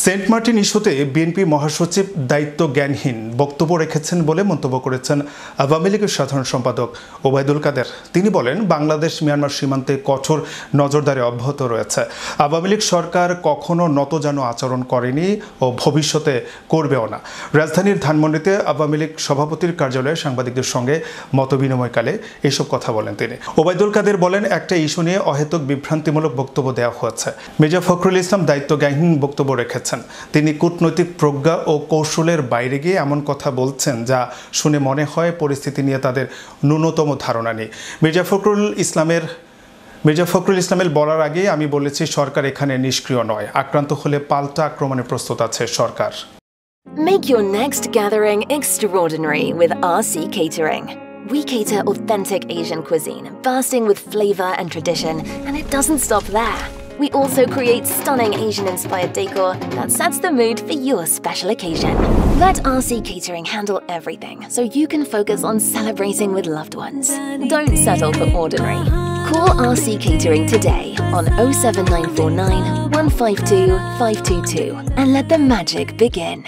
Saint Martin ইস্যুতে BNP মহাসচিব দায়িত্বজ্ঞানহীন বক্তব্য রেখেছেন বলে মন্তব্য করেছেন আওয়ামী লীগের সাধারণ সম্পাদক ওবায়দুল কাদের। তিনি বলেন, বাংলাদেশ মিয়ানমার সীমান্তে কঠোর নজরদারি অব্যাহত রয়েছে। আওয়ামী লীগ সরকার কখনো নতজানু আচরণ করেনি ও ভবিষ্যতে করবেও না। রাজধানীর ধানমন্ডিতে আওয়ামী লীগ সভাপতির কার্যালয়ে সাংবাদিকদের সঙ্গে মতবিনিময়কালে এসব কথা বলেন তিনি। ওবায়দুল কাদের বলেন, একটা ইস্যু নিয়ে অহেতুক বিভ্রান্তিমূলক বক্তব্য দেওয়া হয়েছে। মির্জা ফখরুল ইসলাম দায়িত্বজ্ঞানহীন বক্তব্য রেখেছেন। তিনি কূটনৈতিক প্রজ্ঞা ও কৌশলের বাইরে গিয়ে এমন কথা বলছেন যা শুনে মনে হয় পরিস্থিতি নিয়ে তাদের ন্যূনতম ধারণা নেই। মির্জা ফখরুল ইসলামের বলার আগে আমি বলেছি, সরকার এখানে নিষ্ক্রিয় নয়, আক্রান্ত হলে পাল্টা আক্রমণে প্রস্তুত আছে সরকার। Make your next gathering extraordinary with RC Catering. We cater authentic Asian cuisine, bursting with flavor and tradition, and it doesn't stop there. We also create stunning Asian-inspired decor that sets the mood for your special occasion. Let RC Catering handle everything so you can focus on celebrating with loved ones. Don't settle for ordinary. Call RC Catering today on 07949 152 522 and let the magic begin.